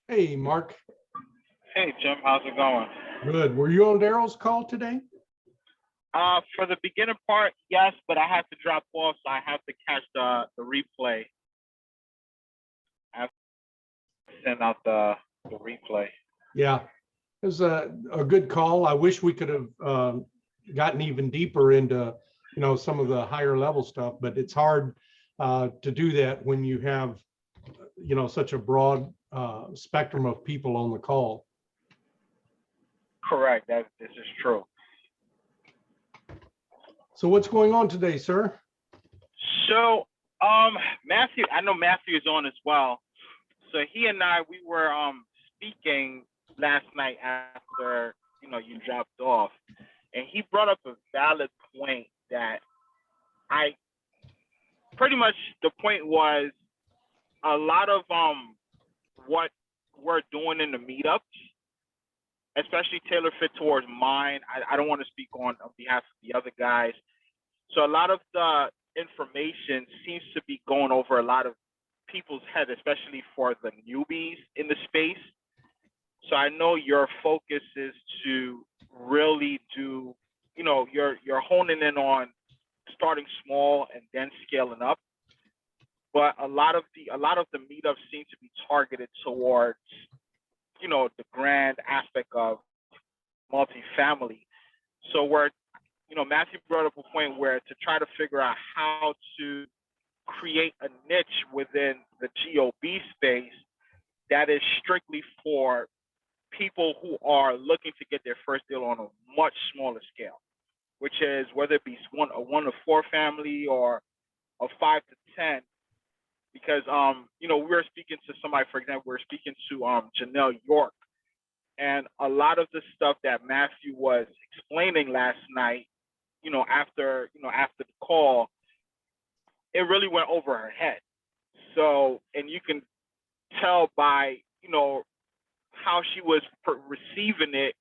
Hey, Mark. Hey Jim, how's it going? Good. Were you on Daryl's call today? For the beginning part, yes, but I had to drop off, so I have to catch the replay. I have to send out the replay. Yeah, it was a good call. I wish we could have gotten even deeper into, some of the higher level stuff, but it's hard to do that when you have, such a broad spectrum of people on the call. Correct. This is true. So what's going on today, sir? So, Matthew, I know Matthew is on as well. So he and I, we were speaking last night after you dropped off, and he brought up a valid point that I pretty much the point was a lot of what we're doing in the meetups, especially tailor fit towards mine. I don't want to speak on behalf of the other guys. So a lot of the information seems to be going over a lot of people's head, especially for the newbies in the space. So I know your focus is to really do, you're honing in on starting small and then scaling up. But a lot of the meetups seem to be targeted towards, the grand aspect of multifamily. So Matthew brought up a point where to try to figure out how to create a niche within the GOB space that is strictly for people who are looking to get their first deal on a much smaller scale, which is whether it be a 1 to 4 family or a 5 to 10. Because we were speaking to somebody, for example, we were speaking to Janelle York, and a lot of the stuff that Matthew was explaining last night, after the call, it really went over her head. So, and you can tell by how she was receiving it,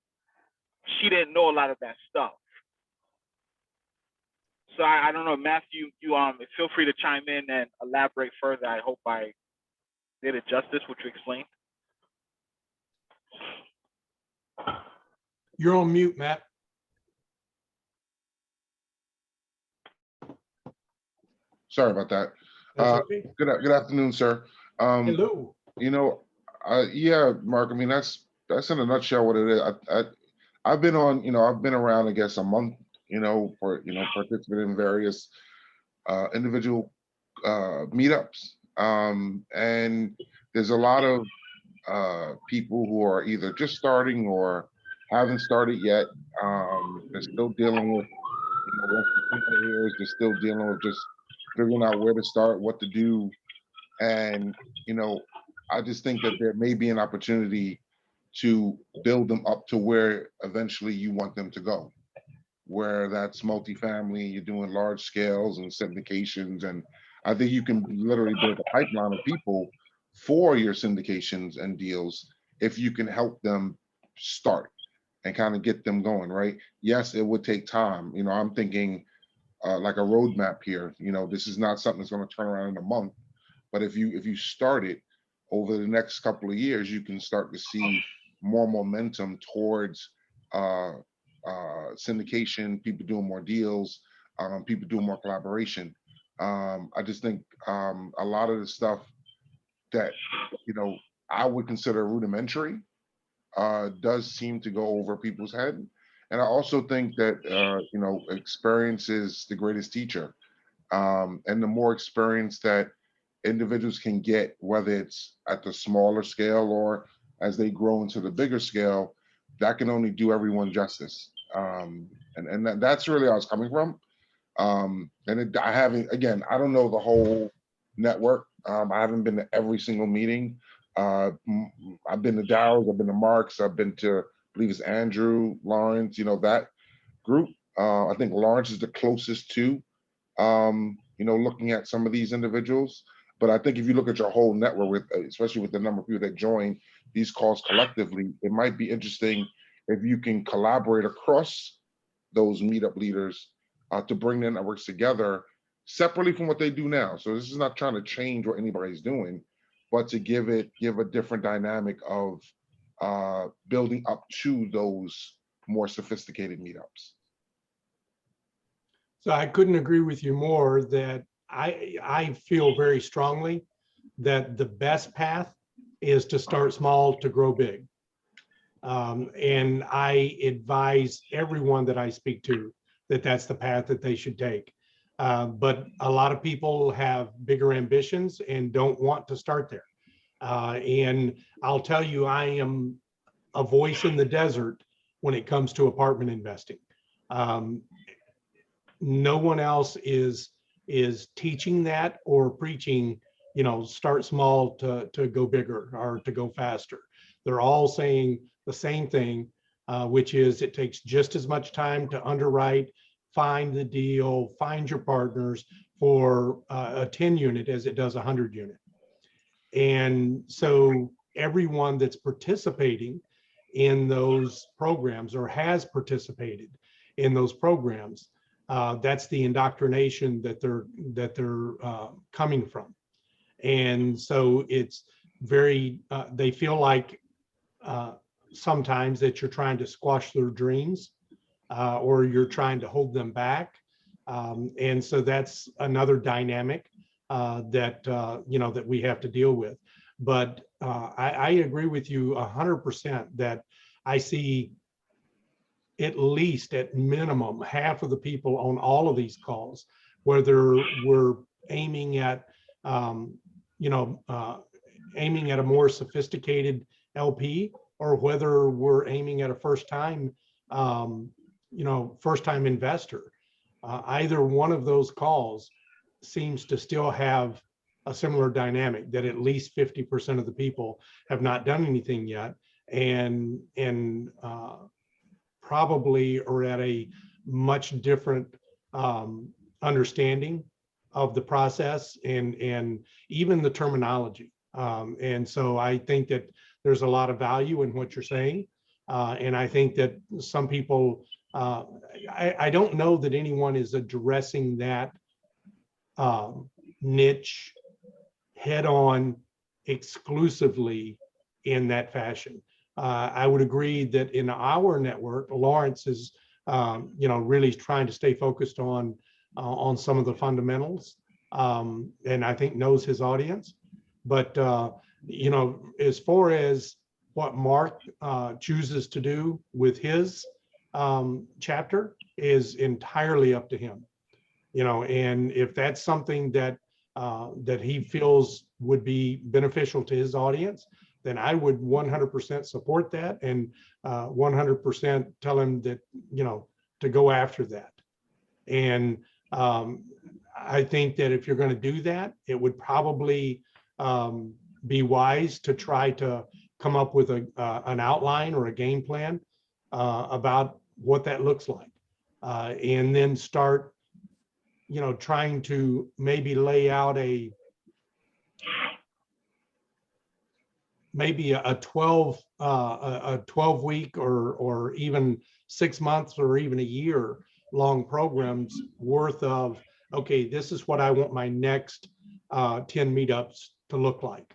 she didn't know a lot of that stuff. So I don't know, Matthew, you feel free to chime in and elaborate further. I hope I did it justice, what you explained. You're on mute, Matt. Sorry about that. Okay. Good afternoon, sir. Hello. Yeah, Mark. I mean, that's in a nutshell what it is. I've been on, I've been around, I guess, a month, for participating in various individual meetups, and there's a lot of people who are either just starting or haven't started yet. They're still dealing with, they're still dealing with just figuring out where to start, what to do, and I just think that there may be an opportunity to build them up to where eventually you want them to go, where that's multifamily, you're doing large scales and syndications. And I think you can literally build a pipeline of people for your syndications and deals if you can help them start and kind of get them going, right? Yes, it would take time. I'm thinking like a roadmap here. This is not something that's going to turn around in a month, but if you start it over the next couple of years, you can start to see more momentum towards syndication, people doing more deals, people doing more collaboration. I just think a lot of the stuff that I would consider rudimentary does seem to go over people's head. And I also think that experience is the greatest teacher. And the more experience that individuals can get, whether it's at the smaller scale or as they grow into the bigger scale, that can only do everyone justice. And that's really where I was coming from. I haven't, again, I don't know the whole network. I haven't been to every single meeting. I've been to Daryl's, I've been to Mark's, I've been to, I believe it's Andrew, Lawrence, that group. I think Lawrence is the closest to, looking at some of these individuals. But I think if you look at your whole network, especially with the number of people that join these calls collectively, it might be interesting if you can collaborate across those meetup leaders to bring their networks together separately from what they do now. So this is not trying to change what anybody's doing, but to give a different dynamic of building up to those more sophisticated meetups. So I couldn't agree with you more that I feel very strongly that the best path is to start small to grow big. And I advise everyone that I speak to that that's the path that they should take. But a lot of people have bigger ambitions and don't want to start there. And I'll tell you, I am a voice in the desert when it comes to apartment investing. No one else is teaching that or preaching, start small to go bigger or to go faster. They're all saying the same thing, which is it takes just as much time to underwrite, find the deal, find your partners for a 10 unit as it does a 100 unit. And so everyone that's participating in those programs or has participated in those programs, that's the indoctrination that they're coming from. And so it's very, they feel like sometimes that you're trying to squash their dreams or you're trying to hold them back. And so that's another dynamic that, that we have to deal with. But I agree with you 100% that I see at least at minimum half of the people on all of these calls, whether we're aiming at, aiming at a more sophisticated LP or whether we're aiming at a first-time investor. Either one of those calls seems to still have a similar dynamic that at least 50% of the people have not done anything yet and probably are at a much different understanding of the process and even the terminology. And so I think that there's a lot of value in what you're saying. And I think that some people, I don't know that anyone is addressing that niche head on exclusively in that fashion. I would agree that in our network, Lawrence is, really trying to stay focused on some of the fundamentals, and I think knows his audience. But as far as what Mark chooses to do with his chapter is entirely up to him. And if that's something that that he feels would be beneficial to his audience, then I would 100% support that and 100% tell him that, to go after that. And I think that if you're going to do that, it would probably be wise to try to come up with an outline or a game plan about what that looks like. And then start, trying to maybe lay out maybe a 12 week or even 6 months or even a year long programs worth of, okay, this is what I want my next 10 meetups to look like.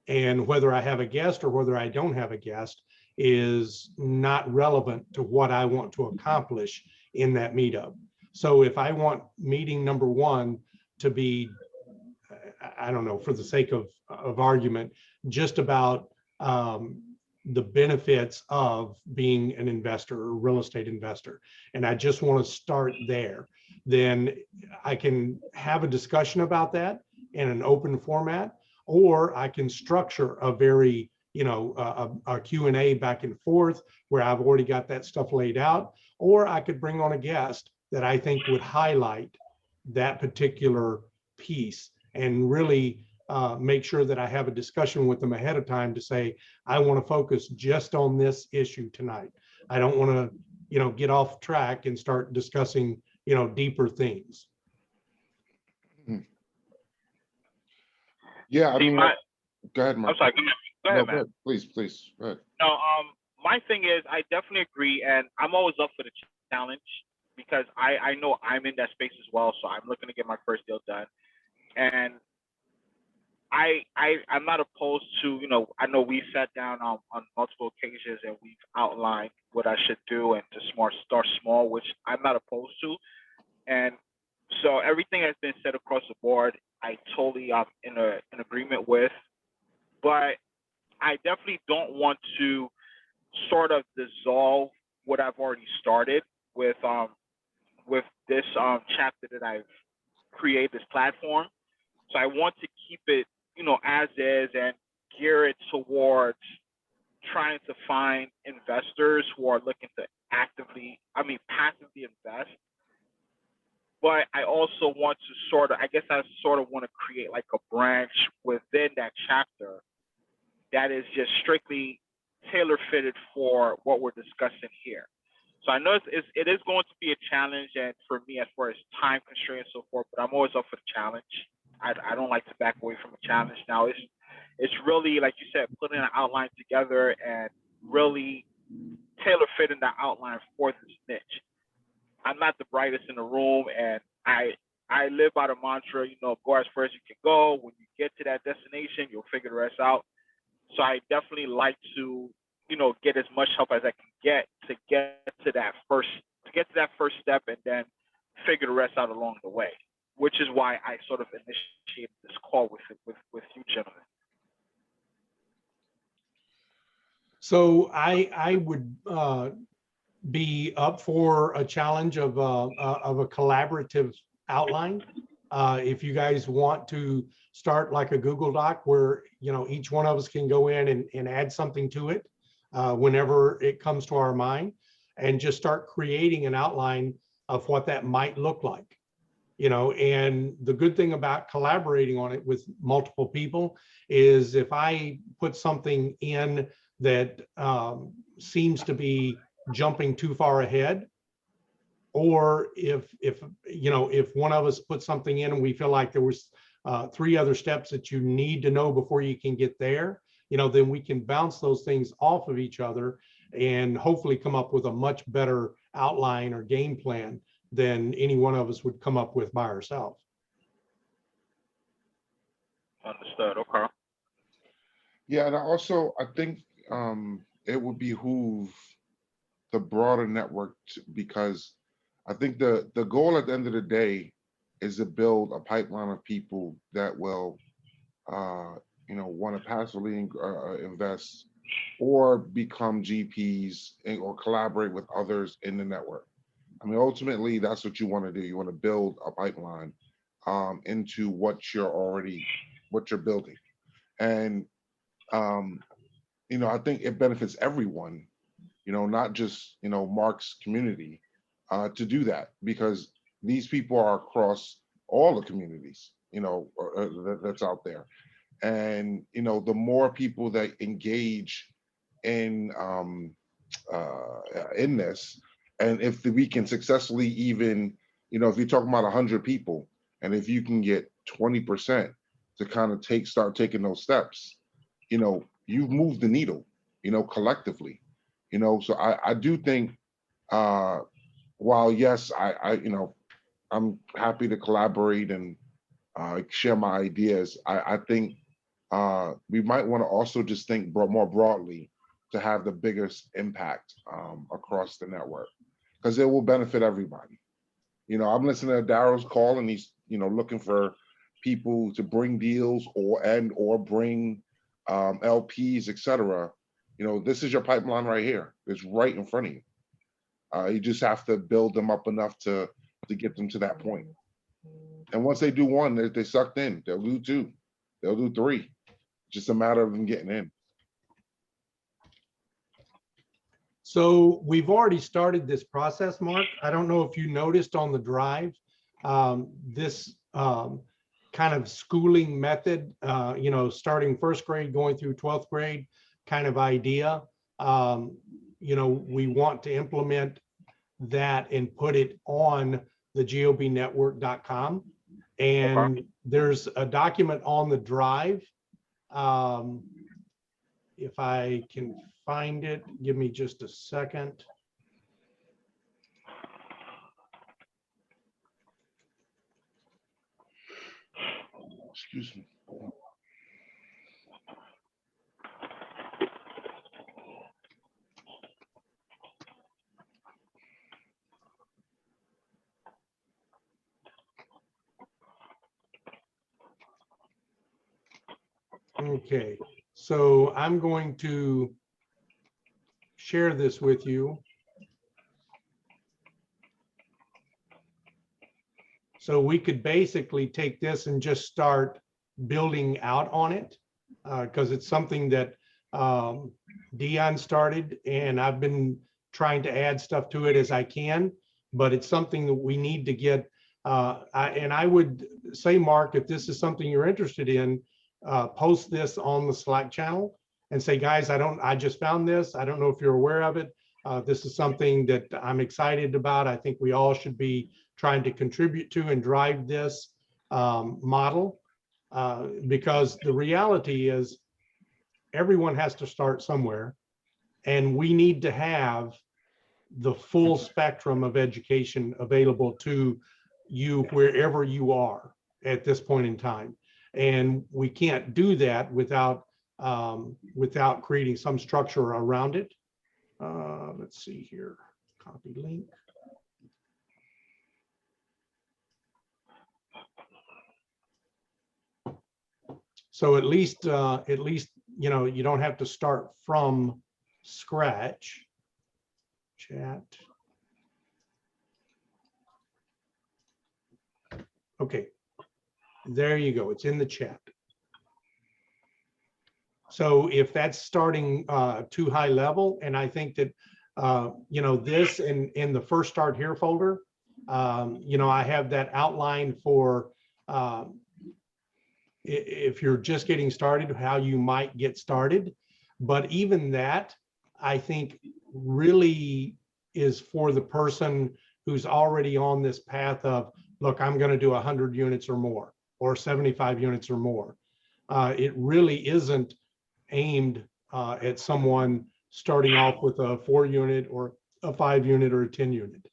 And whether I have a guest or whether I don't have a guest is not relevant to what I want to accomplish in that meetup. So if I want meeting number one to be, I don't know, for the sake of argument, just about the benefits of being an investor or real estate investor, and I just want to start there, then I can have a discussion about that in an open format, or I can structure a very, a Q&A back and forth where I've already got that stuff laid out, or I could bring on a guest that I think would highlight that particular piece and really make sure that I have a discussion with them ahead of time to say, I want to focus just on this issue tonight. I don't want to, get off track and start discussing, deeper things. Yeah, I See, mean, go ahead, Mark. I'm sorry. Go ahead, No, man. please, go ahead. No, my thing is, I definitely agree, and I'm always up for the challenge because I know I'm in that space as well. So I'm looking to get my first deal done, and I'm not opposed to, I know we sat down on multiple occasions and we've outlined what I should do and to start small, which I'm not opposed to. And so everything has been said across the board. I totally in agreement with, but I definitely don't want to sort of dissolve what I've already started with this chapter that I've created, this platform. So I want to keep it, as is and gear it towards trying to find investors who are looking to passively invest. But I also want to I sort of want to create like a branch within that chapter that is just strictly tailor fitted for what we're discussing here. So I know it is going to be a challenge, and for me, as far as time constraints and so forth, but I'm always up for the challenge. I don't like to back away from a challenge. Now it's really, like you said, putting an outline together and really tailor fitting the outline for this niche. I'm not the brightest in the room, and I live by the mantra, go as far as you can go. When you get to that destination, you'll figure the rest out. So I definitely like to, get as much help as I can get to that first step, and then figure the rest out along the way. Which is why I sort of initiated this call with you gentlemen. So I would be up for a challenge of a collaborative outline. If you guys want to start like a Google Doc where each one of us can go in and add something to it whenever it comes to our mind, and just start creating an outline of what that might look like. And the good thing about collaborating on it with multiple people is if I put something in that seems to be jumping too far ahead, or if one of us put something in and we feel like there was 3 other steps that you need to know before you can get there, then we can bounce those things off of each other and hopefully come up with a much better outline or game plan than any one of us would come up with by ourselves. Understood. Okay. Yeah, and I think it would behoove the broader network because I think the goal at the end of the day is to build a pipeline of people that will want to passively invest or become GPs or collaborate with others in the network. I mean, ultimately, that's what you want to do. You want to build a pipeline into what you're building. And, I think it benefits everyone, not just, Mark's community to do that because these people are across all the communities, that's out there. And, the more people that engage in this, and if we can successfully even, if you're talking about 100 people, and if you can get 20% to kind of start taking those steps, you've moved the needle, collectively, so I do think, while yes, I'm happy to collaborate and share my ideas, I think we might want to also just think more broadly to have the biggest impact across the network because it will benefit everybody. I'm listening to Daryl's call and he's, looking for people to bring deals or bring LPs, etc. This is your pipeline right here. It's right in front of you. You just have to build them up enough to get them to that point. And once they do one, they sucked in. They'll do 2. They'll do 3. Just a matter of them getting in. So we've already started this process, Mark. I don't know if you noticed on the drive, this kind of schooling method, starting 1st grade, going through 12th grade kind of idea. We want to implement that and put it on the gobnetwork.com. And there's a document on the drive. If I can find it, give me just a second. Excuse me. Okay, so I'm going to share this with you. So we could basically take this and just start building out on it, because it's something that Dion started, and I've been trying to add stuff to it as I can, but it's something that we need to get. And I would say, Mark, if this is something you're interested in, post this on the Slack channel and say, guys, I just found this. I don't know if you're aware of it. This is something that I'm excited about. I think we all should be trying to contribute to and drive this model, because the reality is everyone has to start somewhere, and we need to have the full spectrum of education available to you wherever you are at this point in time. And we can't do that without creating some structure around it. Let's see here, copy link. So at least, you know, you don't have to start from scratch. Chat. Okay, there you go. It's in the chat. So if that's starting too high level, and I think that, you know, this in the first start here folder, you know, I have that outline for if you're just getting started, how you might get started. But even that, I think, really is for the person who's already on this path of, look, I'm going to do 100 units or more, or 75 units or more. It really isn't aimed at someone starting off with a 4-unit or a 5-unit or a 10-unit.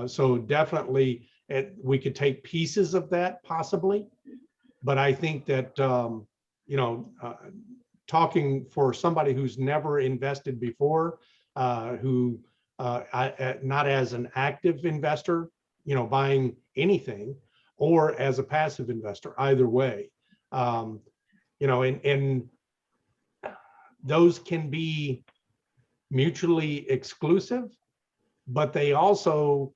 So definitely we could take pieces of that possibly, but I think that, you know, talking for somebody who's never invested before, who not as an active investor, you know, buying anything, or as a passive investor, either way, you know, and those can be mutually exclusive, but they also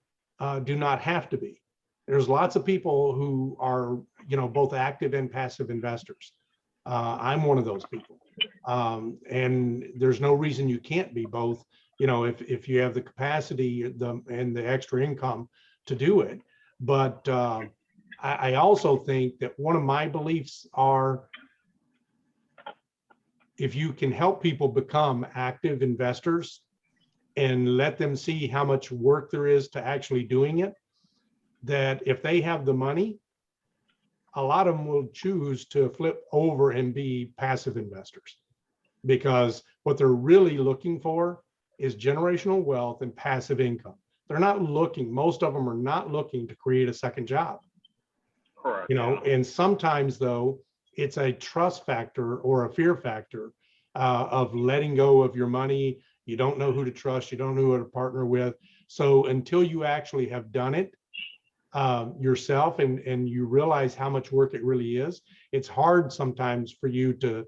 do not have to be. There's lots of people who are, you know, both active and passive investors. I'm one of those people. And there's no reason you can't be both, you know, if you have the capacity and the extra income to do it. But I also think that one of my beliefs are, if you can help people become active investors and let them see how much work there is to actually doing it, that if they have the money, a lot of them will choose to flip over and be passive investors, because what they're really looking for is generational wealth and passive income. They're not looking, most of them are not looking to create a second job. Correct. You know, and sometimes though, it's a trust factor or a fear factor of letting go of your money. You don't know who to trust, you don't know who to partner with. So until you actually have done it yourself and you realize how much work it really is, it's hard sometimes for you to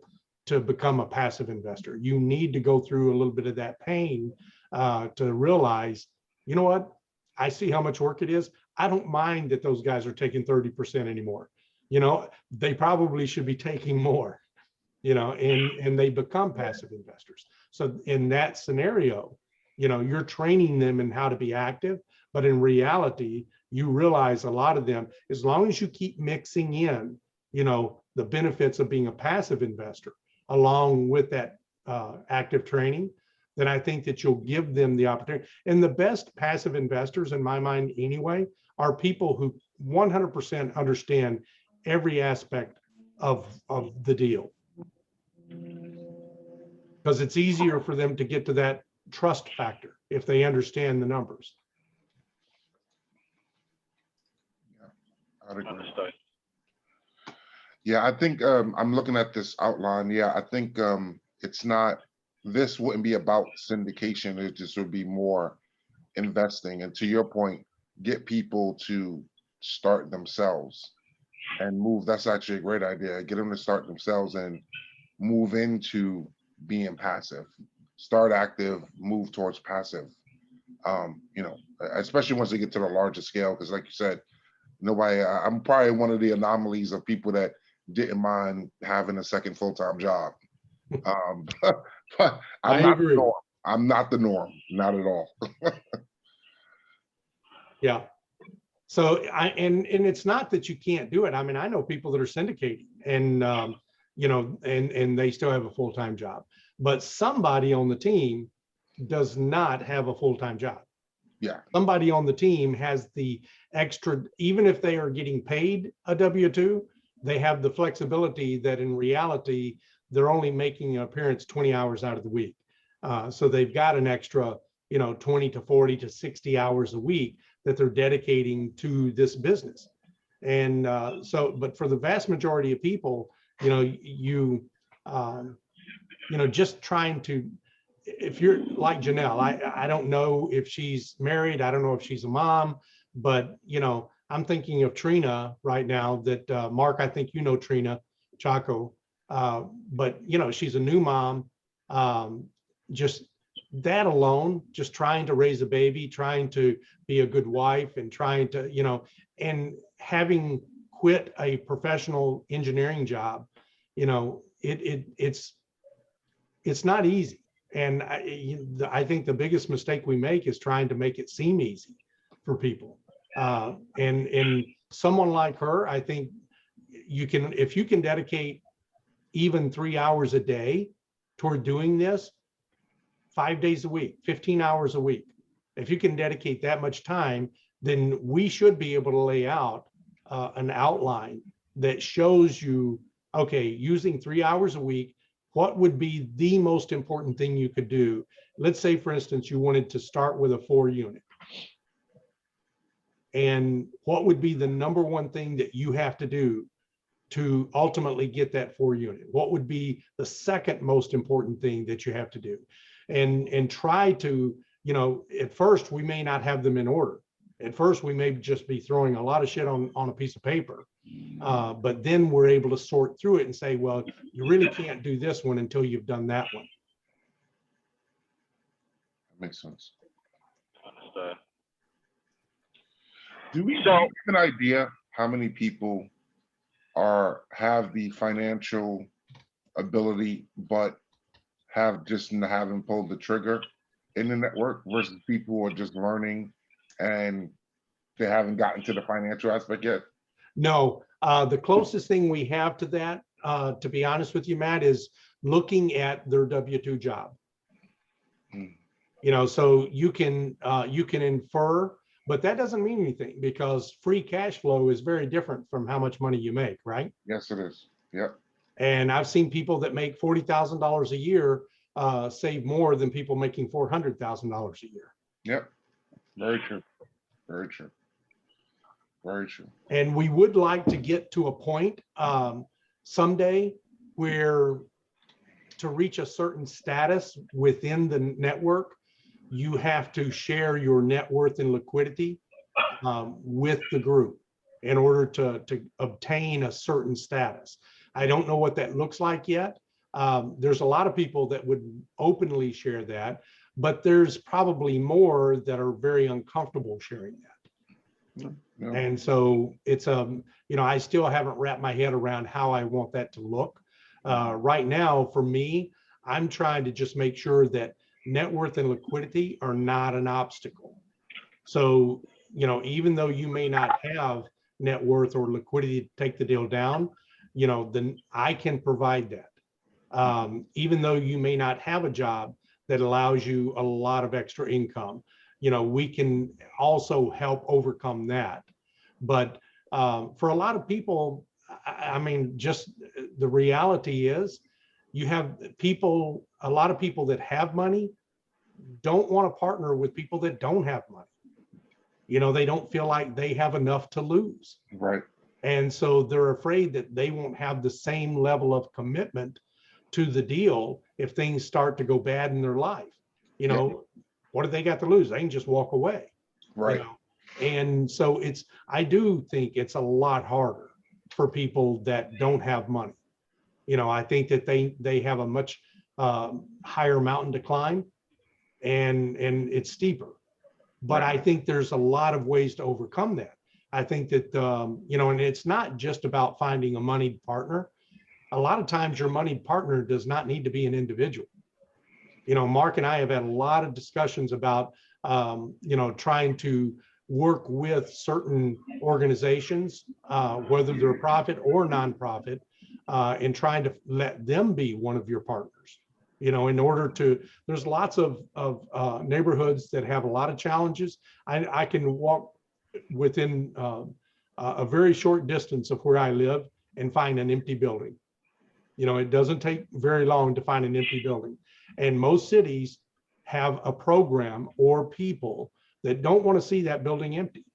become a passive investor. You need to go through a little bit of that pain to realize, you know what, I see how much work it is. I don't mind that those guys are taking 30% anymore. You know, they probably should be taking more, you know, and they become passive investors. So in that scenario, you know, you're training them in how to be active, but in reality, you realize a lot of them, as long as you keep mixing in, you know, the benefits of being a passive investor along with that active training, then I think that you'll give them the opportunity. And the best passive investors, in my mind anyway, are people who 100% understand every aspect of the deal, because it's easier for them to get to that trust factor if they understand the numbers. I'd agree. Understood. Yeah, I think I'm looking at this outline. Yeah, I think it's not, this wouldn't be about syndication. It just would be more investing. And to your point, get people to start themselves and move. That's actually a great idea. Get them to start themselves and move into being passive, start active, move towards passive. You know, especially once they get to the larger scale, because like you said, nobody, I'm probably one of the anomalies of people that didn't mind having a second full-time job. But I'm I not the agree. norm. I'm not the norm, not at all. Yeah. So and it's not that you can't do it. I mean, I know people that are syndicating and, you know, and they still have a full-time job, but somebody on the team does not have a full-time job. Yeah. Somebody on the team has the extra, even if they are getting paid a W-2, they have the flexibility that in reality, they're only making an appearance 20 hours out of the week. So they've got an extra, you know, 20 to 40 to 60 hours a week that they're dedicating to this business. And so, but for the vast majority of people, you know, you know, just trying to, if you're like Janelle, I don't know if she's married, I don't know if she's a mom, but you know, I'm thinking of Trina right now that Mark, I think you know Trina Chaco, but you know, she's a new mom. Just that alone, just trying to raise a baby, trying to be a good wife and trying to, you know, and having quit a professional engineering job, you know, it's not easy. And I think the biggest mistake we make is trying to make it seem easy for people. And someone like her, I think you can, if you can dedicate even 3 hours a day toward doing this, 5 days a week, 15 hours a week, if you can dedicate that much time, then we should be able to lay out an outline that shows you, okay, using 3 hours a week, what would be the most important thing you could do? Let's say, for instance, you wanted to start with a 4 unit. And what would be the number one thing that you have to do to ultimately get that 4 unit? What would be the second most important thing that you have to do? And try to, you know, at first we may not have them in order. At first we may just be throwing a lot of shit on a piece of paper. But then we're able to sort through it and say, well, you really can't do this one until you've done that one. Makes sense. Understood. Do we So- have an idea how many people have the financial ability, but haven't pulled the trigger in the network versus people who are just learning and they haven't gotten to the financial aspect yet? No, the closest thing we have to that, to be honest with you, Matt, is looking at their W-2 job. You know, so you can infer, but that doesn't mean anything because free cash flow is very different from how much money you make, right? Yes, it is. Yep. And I've seen people that make $40,000 a year save more than people making $400,000 a year. Yep. Very true. Very true. Very true. And we would like to get to a point someday where to reach a certain status within the network, you have to share your net worth and liquidity with the group in order to obtain a certain status. I don't know what that looks like yet. There's a lot of people that would openly share that, but there's probably more that are very uncomfortable sharing that. No. And so it's, you know, I still haven't wrapped my head around how I want that to look. Right now, for me, I'm trying to just make sure that net worth and liquidity are not an obstacle. So, you know, even though you may not have net worth or liquidity to take the deal down, you know, then I can provide that. Even though you may not have a job that allows you a lot of extra income, you know, we can also help overcome that. But for a lot of people, I mean, just the reality is you have people, a lot of people that have money don't want to partner with people that don't have money. You know, they don't feel like they have enough to lose. Right. And so they're afraid that they won't have the same level of commitment to the deal if things start to go bad in their life. You know, what do they got to lose? They can just walk away. Right. You know? And so I do think it's a lot harder for people that don't have money. I think that they have a much higher mountain to climb, and it's steeper. But I think there's a lot of ways to overcome that. I think that, and it's not just about finding a moneyed partner. A lot of times your moneyed partner does not need to be an individual. Mark and I have had a lot of discussions about, trying to work with certain organizations, whether they're profit or nonprofit, and trying to let them be one of your partners. In order to, there's lots of neighborhoods that have a lot of challenges. I can walk within a very short distance of where I live and find an empty building. It doesn't take very long to find an empty building. And most cities have a program or people that don't want to see that building empty,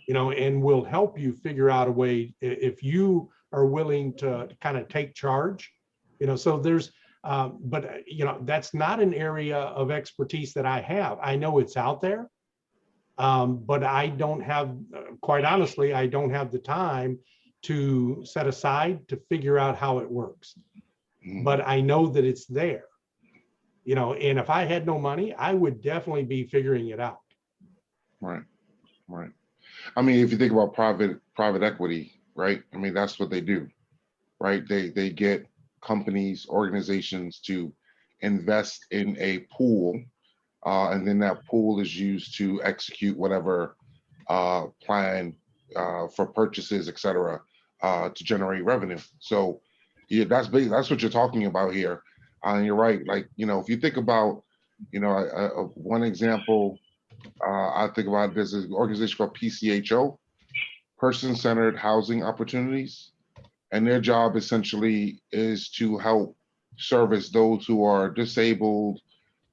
and will help you figure out a way if you are willing to kind of take charge, so there's, but that's not an area of expertise that I have. I know it's out there, but I don't have, quite honestly, I don't have the time to set aside to figure out how it works. But I know that it's there, and if I had no money, I would definitely be figuring it out. Right. I mean, if you think about private equity, right? I mean, that's what they do, right? They get companies, organizations to invest in a pool, and then that pool is used to execute whatever plan for purchases, et cetera, to generate revenue. So yeah, that's what you're talking about here. And you're right. Like, if you think about, one example, I think about there's an organization called PCHO, Person-Centered Housing Opportunities. And their job essentially is to help service those who are disabled,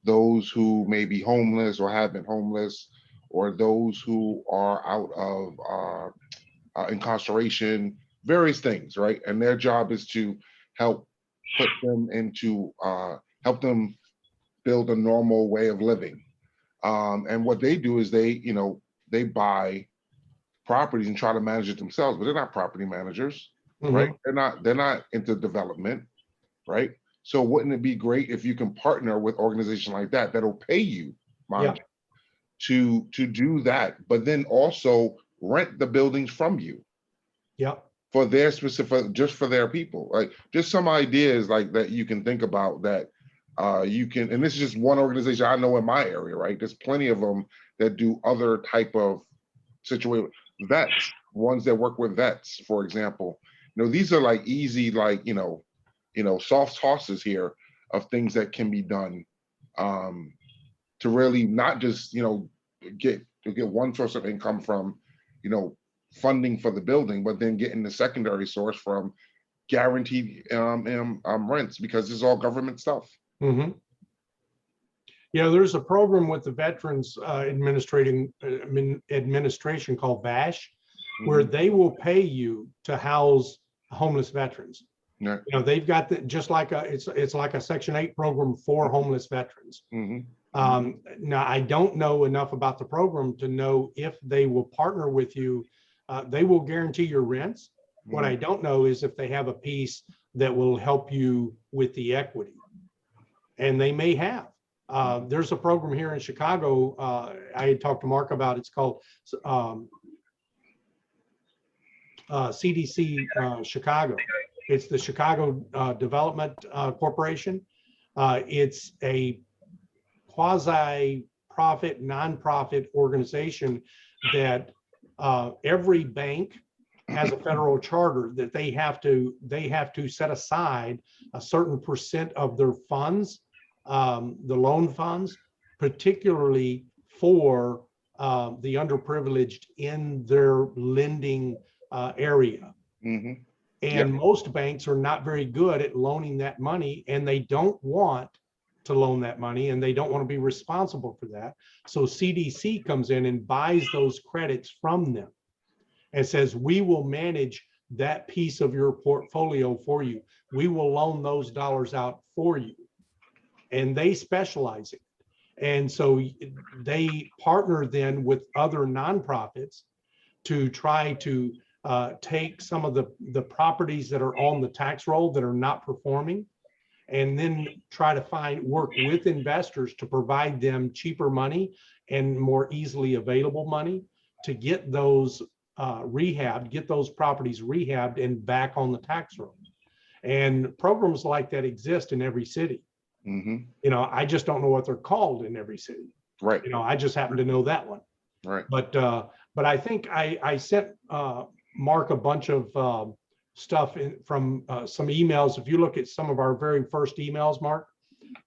those who may be homeless or have been homeless, or those who are out of incarceration, various things, right? And their job is to help put them into, help them build a normal way of living. And what they do is they buy properties and try to manage it themselves, but they're not property managers, right? They're not into development, right? So wouldn't it be great if you can partner with organizations like that that'll pay you, mind you, to do that, but then also rent the buildings from you. Yeah. For their specific, just for their people, like just some ideas like that you can think about that you can, and this is just one organization I know in my area, right? There's plenty of them that do other type of situation. Vets, ones that work with vets, for example. These are like easy, like, soft tosses here of things that can be done to really not just, get one source of income from, funding for the building, but then getting the secondary source from guaranteed rents, because it's all government stuff. There's a program with the Veterans Administration called VASH, where they will pay you to house homeless veterans. Yeah. They've got just like it's like a Section 8 program for homeless veterans. Now, I don't know enough about the program to know if they will partner with you. They will guarantee your rents. What I don't know is if they have a piece that will help you with the equity, and they may have. There's a program here in Chicago. I had talked to Mark about. It's called CDC Chicago. It's the Chicago Development Corporation. It's a quasi-profit, nonprofit organization that every bank has a federal charter that they have to set aside a certain percent of their funds, the loan funds, particularly for the underprivileged in their lending area. And most banks are not very good at loaning that money, and they don't want to loan that money, and they don't want to be responsible for that. So CDC comes in and buys those credits from them and says, we will manage that piece of your portfolio for you. We will loan those dollars out for you. And they specialize in it. And so they partner then with other nonprofits to try to take some of the properties that are on the tax roll that are not performing, and then try to work with investors to provide them cheaper money and more easily available money to get those rehabbed, get those properties rehabbed and back on the tax roll. And programs like that exist in every city. Mm-hmm. You know, I just don't know what they're called in every city. Right. You know, I just happen to know that one. Right. But I think I sent Mark a bunch of stuff from some emails. If you look at some of our very first emails, Mark,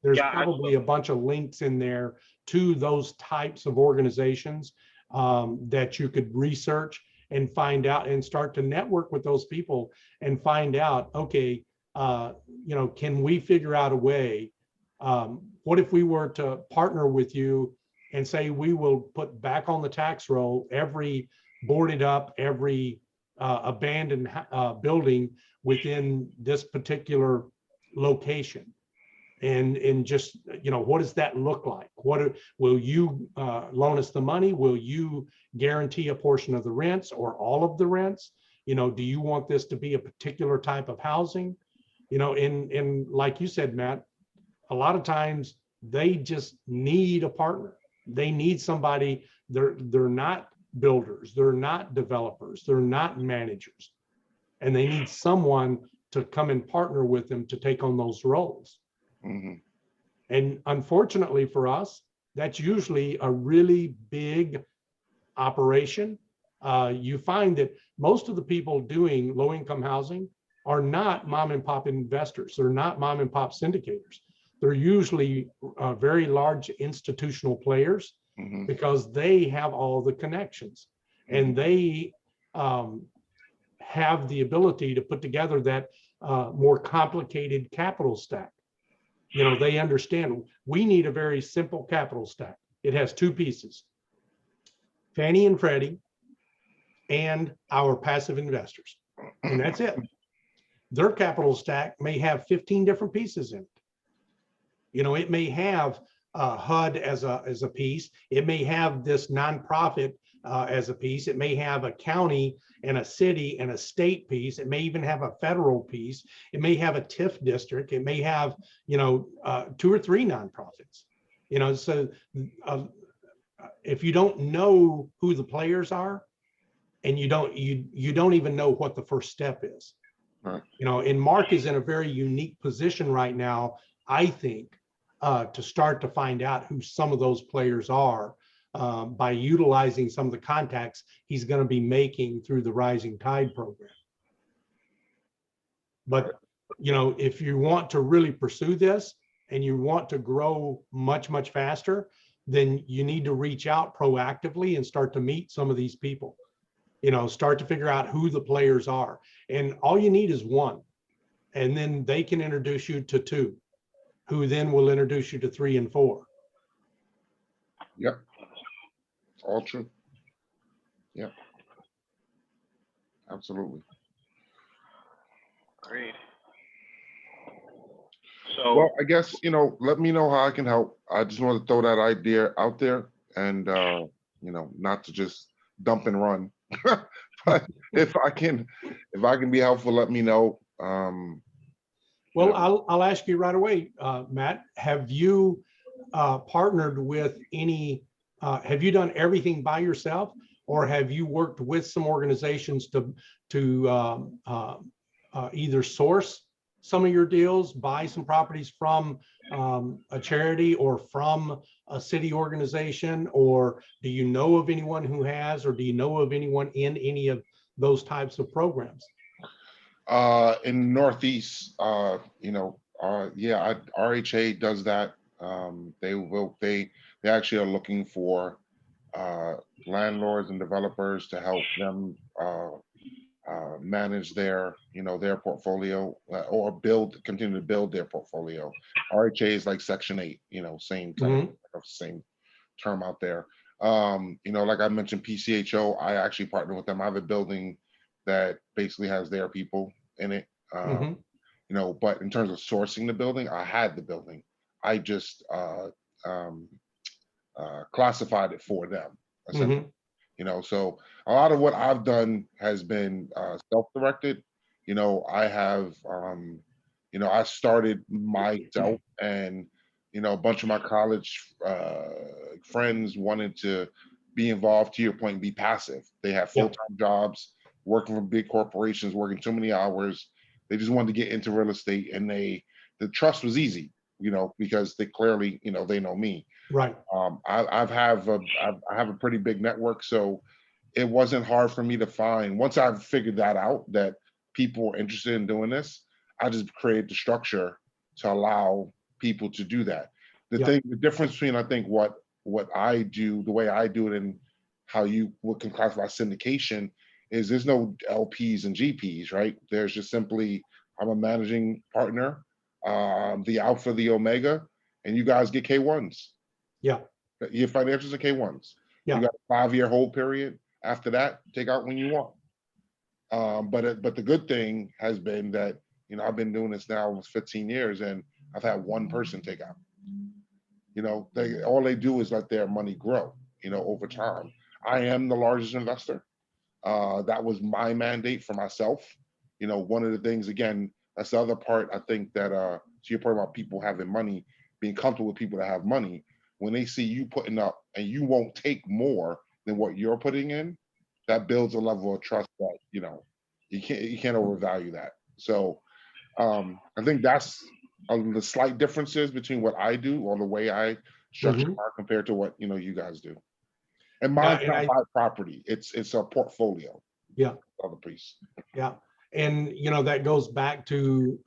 there's probably a bunch of links in there to those types of organizations that you could research and find out and start to network with those people and find out, okay, you know, can we figure out a way? What if we were to partner with you and say we will put back on the tax roll every boarded up, every abandoned building within this particular location? And just, you know, what does that look like? Will you loan us the money? Will you guarantee a portion of the rents or all of the rents? You know, do you want this to be a particular type of housing? You know, and like you said, Matt, a lot of times they just need a partner. They need somebody. They're not builders, they're not developers, they're not managers, and they need someone to come and partner with them to take on those roles. Mm-hmm. And unfortunately for us, that's usually a really big operation. You find that most of the people doing low-income housing are not mom and pop investors. They're not mom and pop syndicators. They're usually very large institutional players, Mm-hmm. because they have all the connections and they have the ability to put together that more complicated capital stack. You know, they understand we need a very simple capital stack. It has two pieces: Fannie and Freddie and our passive investors. And that's it. Their capital stack may have 15 different pieces in it. You know, it may have HUD as a piece. It may have this nonprofit as a piece. It may have a county and a city and a state piece. It may even have a federal piece. It may have a TIF district. It may have, you know, 2 or 3 nonprofits. You know, so if you don't know who the players are, and you don't even know what the first step is. Right. You know, and Mark is in a very unique position right now, I think, to start to find out who some of those players are by utilizing some of the contacts he's going to be making through the Rising Tide program. But, you know, if you want to really pursue this and you want to grow much, much faster, then you need to reach out proactively and start to meet some of these people. You know, start to figure out who the players are. And all you need is one. And then they can introduce you to 2, who then will introduce you to 3 and 4. Yep. All true. Yep. Absolutely. Great. So, Well, I guess, you know, let me know how I can help. I just want to throw that idea out there and, you know, not to just dump and run. But if I can be helpful, let me know. Well, you know. I'll ask you right away, Matt, have you partnered with any, have you done everything by yourself, or have you worked with some organizations to either source some of your deals, buy some properties from a charity or from a city organization, or do you know of anyone who has, or do you know of anyone in any of those types of programs? In Northeast, you know, yeah, RHA does that. They actually are looking for landlords and developers to help them manage their, you know, their portfolio or continue to build their portfolio. RHA is like Section 8, you know, same kind of same term out there. You know, like I mentioned, PCHO, I actually partner with them. I have a building that basically has their people in it. You know, but in terms of sourcing the building, I had the building. I just classified it for them. So a lot of what I've done has been self-directed. I have, I started myself, and a bunch of my college friends wanted to be involved. To your point, be passive. They have Yeah. full-time jobs, working for big corporations, working too many hours. They just wanted to get into real estate, and the trust was easy, because they clearly, they know me. Right. I have a pretty big network, so it wasn't hard for me to find. Once I've figured that out, that people are interested in doing this, I just create the structure to allow people to do that. Yeah. The difference between, I think, what I do, the way I do it, and how you can classify syndication is there's no LPs and GPs, right? There's just simply, I'm a managing partner, the alpha, the omega, and you guys get K1s. Yeah. Your financials are K1s. Yeah. You got a 5-year hold period. After that, take out when you want. But the good thing has been that, I've been doing this now almost 15 years, and I've had one person take out. All they do is let their money grow, over time. I am the largest investor. That was my mandate for myself. One of the things, again, that's the other part, I think, that to your point about people having money, being comfortable with people that have money, when they see you putting up and you won't take more than what you're putting in, that builds a level of trust that, you can't overvalue that. So I think that's the slight differences between what I do, or the way I structure Mhm. mine, compared to what, you guys do. And Yeah, mine's and not by property. It's a portfolio. Yeah. Other piece. Yeah. And, that goes back to,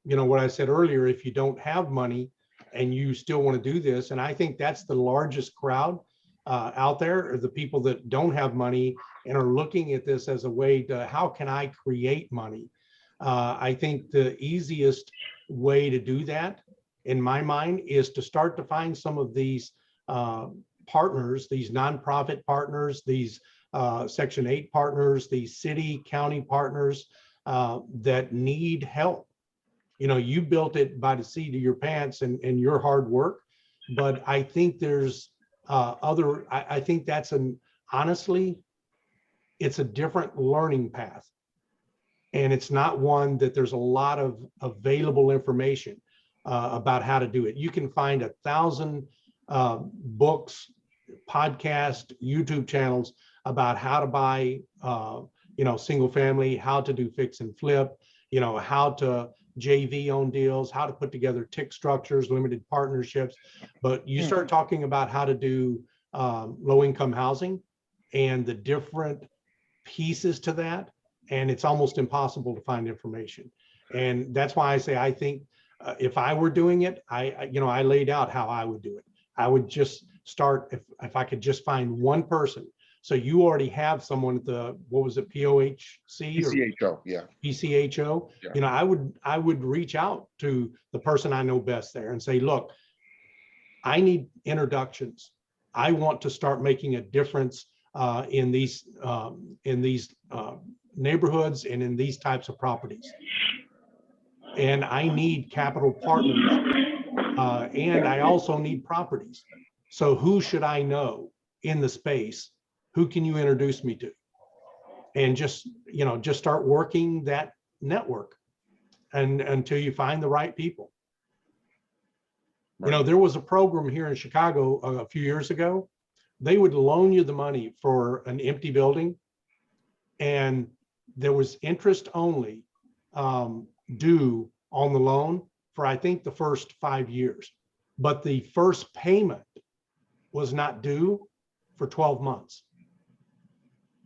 what I said earlier, if you don't have money and you still want to do this, and I think that's the largest crowd out there, are the people that don't have money and are looking at this as a way to, how can I create money? I think the easiest way to do that, in my mind, is to start to find some of these partners, these nonprofit partners, these Section 8 partners, these city, county partners that need help. You built it by the seat of your pants and your hard work, but I think there's I think that's honestly, it's a different learning path. And it's not one that there's a lot of available information about how to do it. You can find 1,000 books, podcasts, YouTube channels about how to buy, single family, how to do fix and flip, how to JV on deals, how to put together TIC structures, limited partnerships. But you start talking about how to do low income housing and the different pieces to that, and it's almost impossible to find information. And that's why I say, I think if I were doing it, I laid out how I would do it. I would just start, if I could just find one person. So you already have someone at the, what was it, POHC or PCHO, yeah. PCHO? Yeah. I would reach out to the person I know best there and say, look, I need introductions. I want to start making a difference in these neighborhoods and in these types of properties. And I need capital partners, and I also need properties. So who should I know in the space? Who can you introduce me to? And just start working that network, and until you find the right people. Right. There was a program here in Chicago a few years ago. They would loan you the money for an empty building, and there was interest only due on the loan for, I think, the first 5 years. But the first payment was not due for 12 months.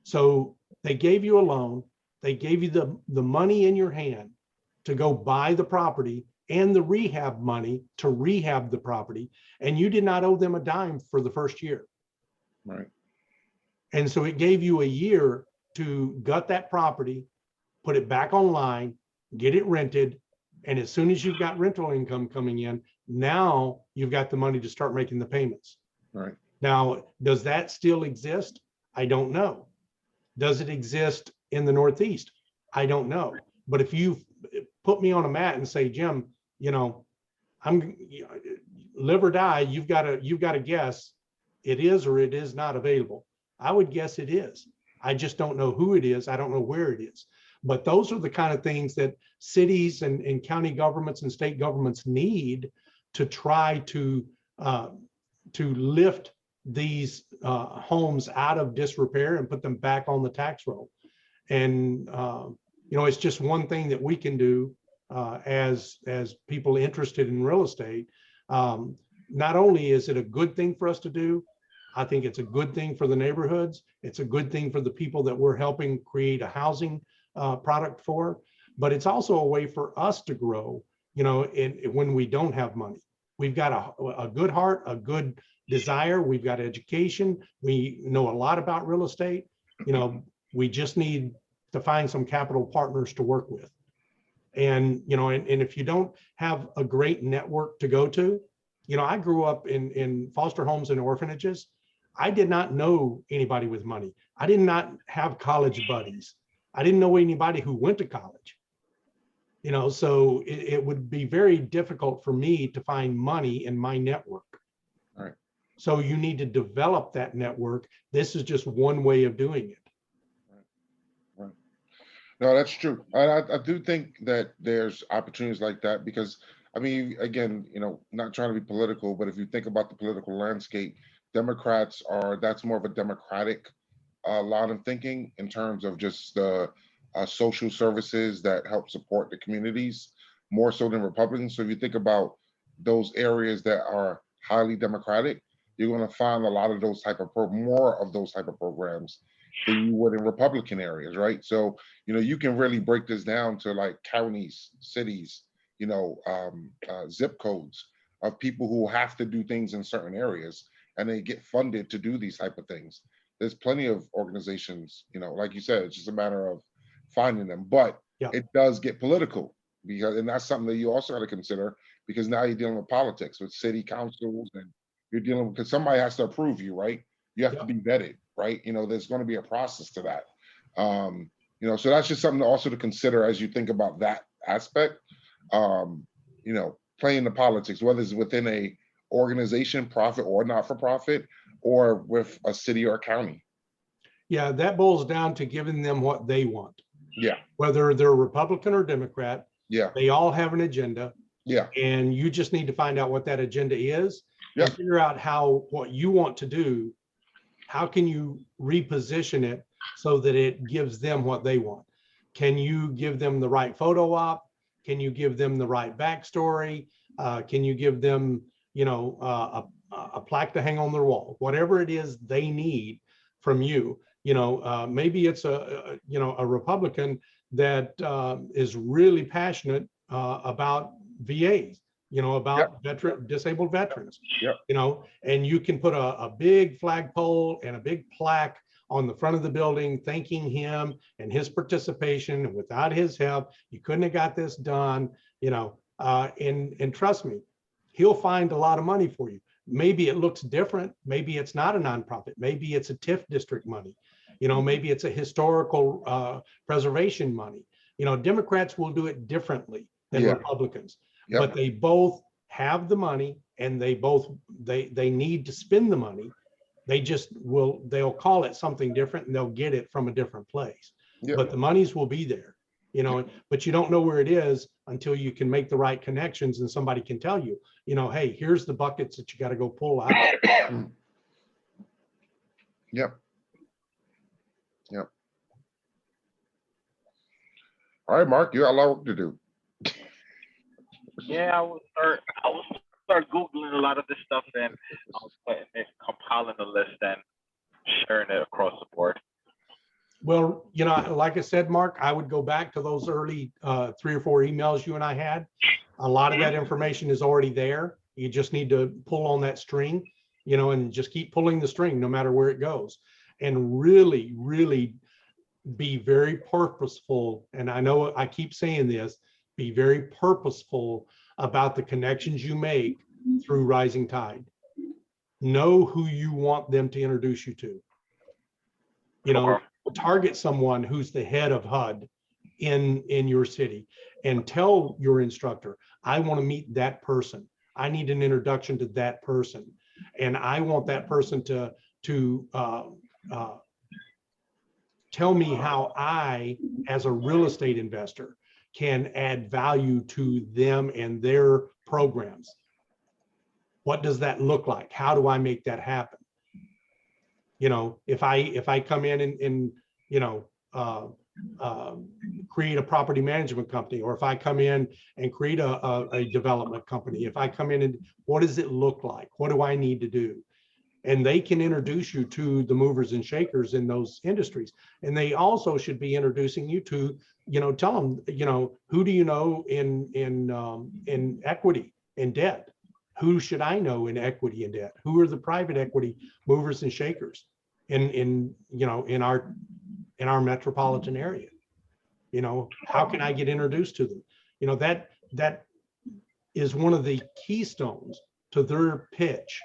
So they gave you a loan, they gave you the money in your hand to go buy the property and the rehab money to rehab the property, and you did not owe them a dime for the first year. Right. And so it gave you a year to gut that property, put it back online, get it rented. And as soon as you've got rental income coming in, now you've got the money to start making the payments. Right. Now, does that still exist? I don't know. Does it exist in the Northeast? I don't know. But if you put me on a mat and say, Jim, I'm live or die, you've got to guess it is or it is not available. I would guess it is. I just don't know who it is. I don't know where it is. But those are the kind of things that cities and county governments and state governments need to try to lift these homes out of disrepair and put them back on the tax roll. And it's just one thing that we can do as people interested in real estate. Not only is it a good thing for us to do, I think it's a good thing for the neighborhoods. It's a good thing for the people that we're helping create a housing product for, but it's also a way for us to grow, when we don't have money. We've got a good heart, a good desire. We've got education. We know a lot about real estate. We just need to find some capital partners to work with. And, and if you don't have a great network to go to, I grew up in foster homes and orphanages. I did not know anybody with money. I did not have college buddies. I didn't know anybody who went to college. So it would be very difficult for me to find money in my network. All right. So you need to develop that network. This is just one way of doing it. Right. No, that's true. I do think that there's opportunities like that because, I mean, again, not trying to be political, but if you think about the political landscape, Democrats that's more of a Democratic line of thinking in terms of just the social services that help support the communities more so than Republicans. So if you think about those areas that are highly Democratic, you're going to find a lot of those more of those type of programs than you would in Republican areas, right? So, you can really break this down to like counties, cities, zip codes of people who have to do things in certain areas and they get funded to do these type of things. There's plenty of organizations, like you said, it's just a matter of finding them, but Yeah. It does get political and that's something that you also got to consider because now you're dealing with politics with city councils and you're dealing because somebody has to approve you, right? You have Yeah. to be vetted, right? There's going to be a process to that. So that's just something also to consider as you think about that aspect. Playing the politics, whether it's within a organization, profit or not for profit, or with a city or a county. Yeah, that boils down to giving them what they want. Yeah. Whether they're Republican or Democrat, Yeah. they all have an agenda. Yeah. And you just need to find out what that agenda is Yeah. and figure out what you want to do. How can you reposition it so that it gives them what they want? Can you give them the right photo op? Can you give them the right backstory? Can you give them, a plaque to hang on their wall? Whatever it is they need from you. Maybe it's a Republican that is really passionate about VAs, about disabled veterans, and you can put a big flagpole and a big plaque on the front of the building, thanking him and his participation. And without his help, you couldn't have got this done, and trust me, he'll find a lot of money for you. Maybe it looks different. Maybe it's not a nonprofit. Maybe it's a TIF district money. Maybe it's a historical preservation money. Democrats will do it differently than Republicans, but they both have the money and they need to spend the money. They'll call it something different and they'll get it from a different place, but the monies will be there, but you don't know where it is until you can make the right connections and somebody can tell you, hey, here's the buckets that you got to go pull out. Yep. All right, Mark, you got a lot of work to do. Yeah, I will start Googling a lot of this stuff and compiling the list and sharing it across the board. Well, like I said, Mark, I would go back to those early 3 or 4 emails you and I had. A lot of that information is already there. You just need to pull on that string, and just keep pulling the string no matter where it goes. And really, really be very purposeful. And I know I keep saying this, be very purposeful about the connections you make through Rising Tide. Know who you want them to introduce you to. Target someone who's the head of HUD in your city and tell your instructor, I want to meet that person. I need an introduction to that person. And I want that person to tell me how I, as a real estate investor, can add value to them and their programs. What does that look like? How do I make that happen? You know, if I come in and you know, create a property management company, or if I come in and create a development company, if I come in and what does it look like? What do I need to do? And they can introduce you to the movers and shakers in those industries. And they also should be introducing you to, you know, tell them, you know, who do you know in equity and debt? Who should I know in equity and debt? Who are the private equity movers and shakers in you know, in our metropolitan area? You know, how can I get introduced to them? You know, that is one of the keystones to their pitch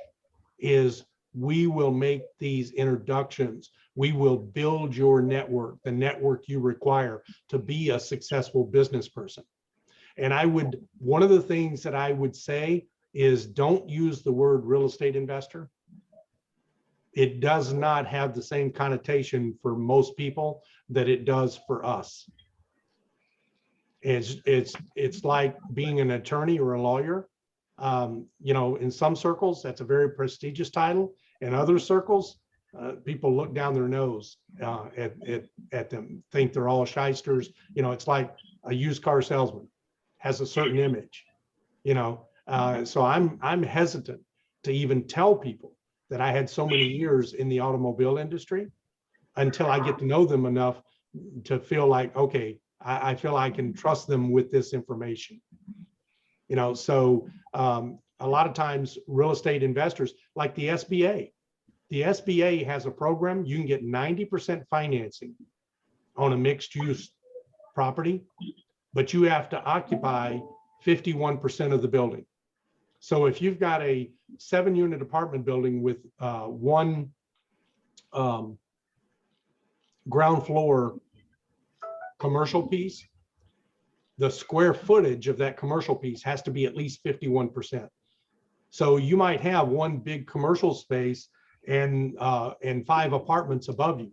is we will make these introductions. We will build your network, the network you require to be a successful business person. And one of the things that I would say is don't use the word real estate investor. It does not have the same connotation for most people that it does for us. It's like being an attorney or a lawyer. You know, in some circles, that's a very prestigious title. In other circles, people look down their nose at them, think they're all shysters. You know, it's like a used car salesman has a certain image, you know. So I'm hesitant to even tell people that I had so many years in the automobile industry until I get to know them enough to feel like, okay, I feel I can trust them with this information. You know, so a lot of times real estate investors like the SBA has a program. You can get 90% financing on a mixed use property, but you have to occupy 51% of the building. So if you've got a 7-unit apartment building with one ground floor commercial piece, the square footage of that commercial piece has to be at least 51%. So you might have one big commercial space and 5 apartments above you.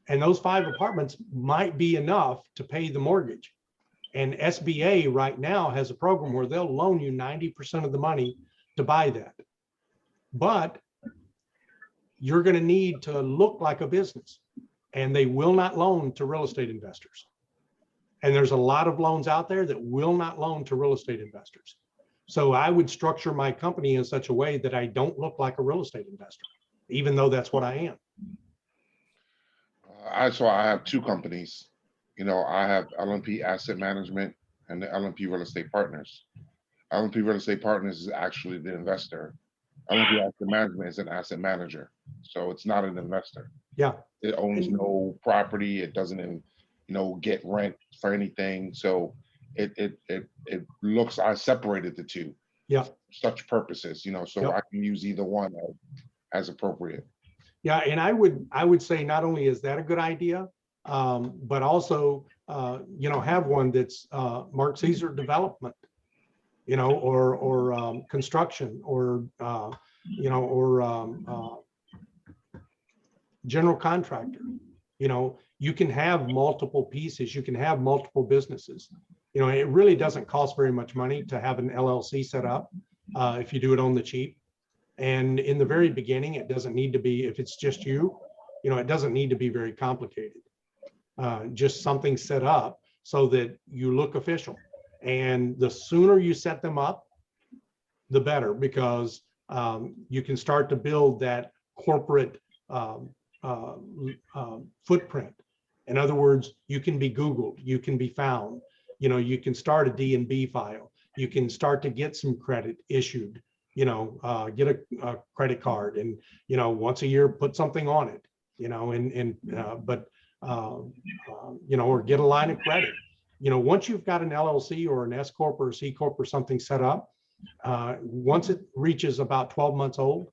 And those 5 apartments might be enough to pay the mortgage. And SBA right now has a program where they'll loan you 90% of the money to buy that. But you're going to need to look like a business, and they will not loan to real estate investors. And there's a lot of loans out there that will not loan to real estate investors. So I would structure my company in such a way that I don't look like a real estate investor, even though that's what I am. So I have 2 companies. You know, I have LMP Asset Management and the LMP Real Estate Partners. LMP Real Estate Partners is actually the investor. LMP Asset Management is an asset manager. So it's not an investor. Yeah. It owns no property. It doesn't, you know, get rent for anything. So it looks, I separated the 2. Yeah. Such purposes, you know, so I can use either one as appropriate. Yeah, and I would say not only is that a good idea, but also, you know, have one that's Marc Cesar development, you know, or construction, or you know, or general contractor. You know, you can have multiple pieces. You can have multiple businesses. You know, it really doesn't cost very much money to have an LLC set up if you do it on the cheap. And in the very beginning, it doesn't need to be, if it's just you, you know, it doesn't need to be very complicated. Just something set up so that you look official. And the sooner you set them up, the better, because you can start to build that corporate footprint. In other words, you can be Googled, you can be found, you know, you can start a D&B file, you can start to get some credit issued, you know, get a credit card, and, you know, once a year, put something on it, you know, you know, or get a line of credit. You know, once you've got an LLC or an S Corp or a C Corp or something set up, once it reaches about 12 months old,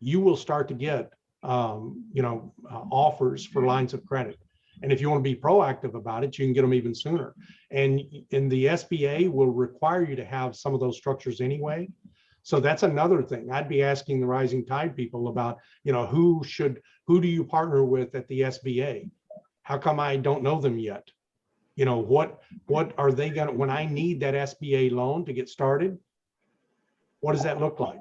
you will start to get, you know, offers for lines of credit. And if you want to be proactive about it, you can get them even sooner. And the SBA will require you to have some of those structures anyway. So that's another thing. I'd be asking the Rising Tide people about, who do you partner with at the SBA? How come I don't know them yet? What are they gonna, when I need that SBA loan to get started, what does that look like?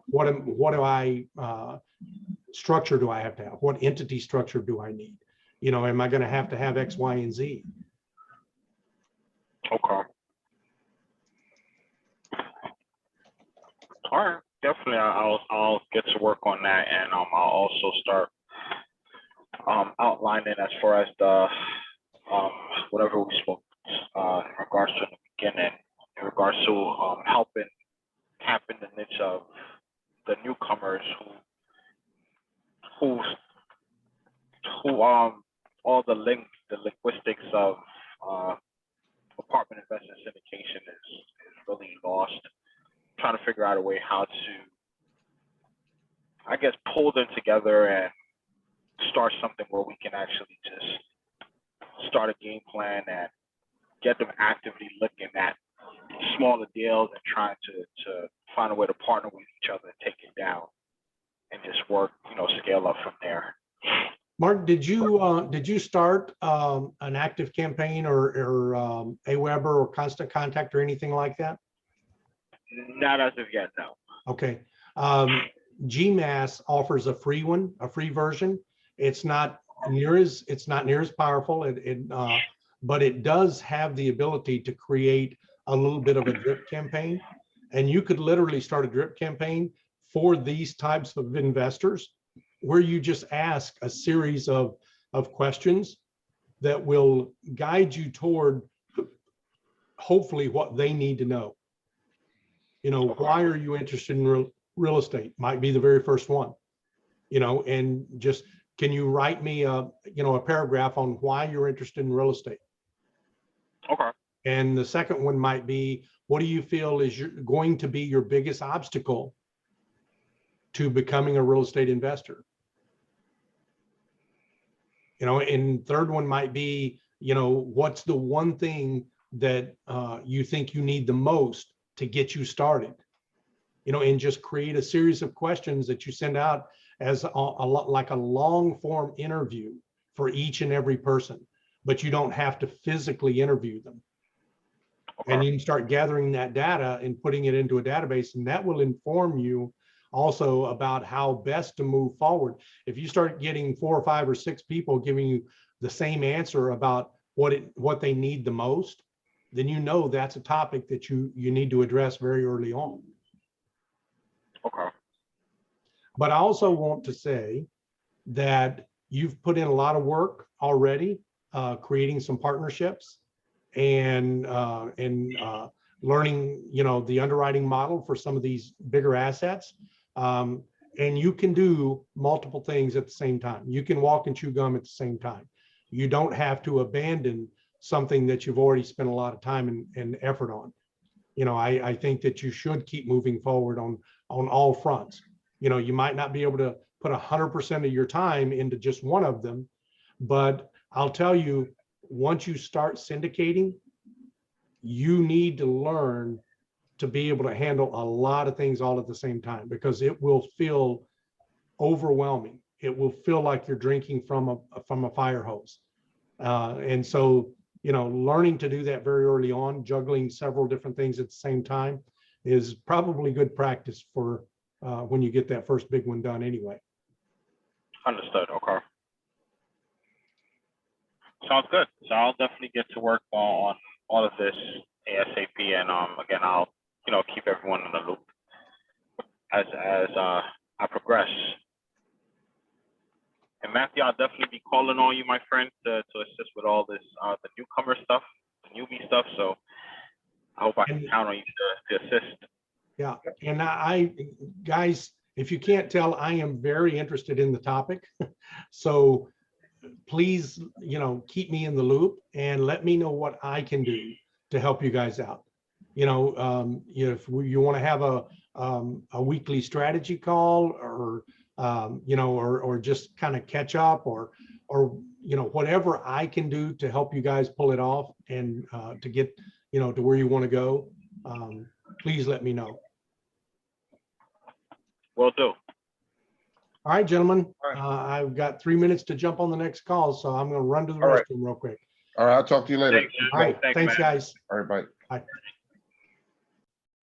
Structure do I have to have? What entity structure do I need? Am I gonna have to have X, Y, and Z? Okay. All right. Definitely, I'll get to work on that, and I'll also start outlining as far as the whatever we spoke in regards to in the beginning, in regards to helping tap in the niche of the newcomers who all the linguistics of apartment investment syndication is really lost. Trying to figure out a way how to, I guess, pull them together and start something where we can actually just start a game plan and get them actively looking at smaller deals and trying to find a way to partner with each other and take it down and just work, scale up from there. Mark, did you start an active campaign or AWeber or Constant Contact or anything like that? Not as of yet, no. Okay. GMAS offers a free one, a free version. It's not near as powerful, but it does have the ability to create a little bit of a drip campaign. And you could literally start a drip campaign for these types of investors where you just ask a series of questions that will guide you toward hopefully what they need to know. Why are you interested in real estate? Might be the very first one, and just, can you write me a paragraph on why you're interested in real estate? Okay. And the second one might be, what do you feel is going to be your biggest obstacle to becoming a real estate investor? And third one might be, what's the one thing that you think you need the most to get you started? And just create a series of questions that you send out as like a long form interview for each and every person, but you don't have to physically interview them. Okay. And you can start gathering that data and putting it into a database, and that will inform you also about how best to move forward. If you start getting 4 or 5 or 6 people giving you the same answer about what they need the most, then that's a topic that you need to address very early on. Okay. But I also want to say that you've put in a lot of work already, creating some partnerships and learning, the underwriting model for some of these bigger assets. And you can do multiple things at the same time. You can walk and chew gum at the same time. You don't have to abandon something that you've already spent a lot of time and effort on. I think that you should keep moving forward on all fronts. You might not be able to put 100% of your time into just one of them, but I'll tell you, once you start syndicating, you need to learn to be able to handle a lot of things all at the same time, because it will feel overwhelming. It will feel like you're drinking from a fire hose. And so, learning to do that very early on, juggling several different things at the same time, is probably good practice for when you get that first big one done anyway. Understood. Okay. Sounds good. So I'll definitely get to work on all of this ASAP, and again, I'll keep everyone in the loop as I progress. And Matthew, I'll definitely be calling on you, my friend, to assist with all this the newcomer stuff, the newbie stuff. So I hope I can count on you to assist. Yeah, and guys, if you can't tell, I am very interested in the topic. So please, keep me in the loop and let me know what I can do to help you guys out. If you want to have a weekly strategy call, or or just kind of catch up, or whatever I can do to help you guys pull it off and to get to where you want to go, please let me know. Will do. All right, gentlemen, All right. I've got 3 minutes to jump on the next call, so I'm gonna run to the All right. restroom real quick. All right, I'll talk to you later. Thanks, All right, Thanks, thanks, man. guys. All right, bye. Bye.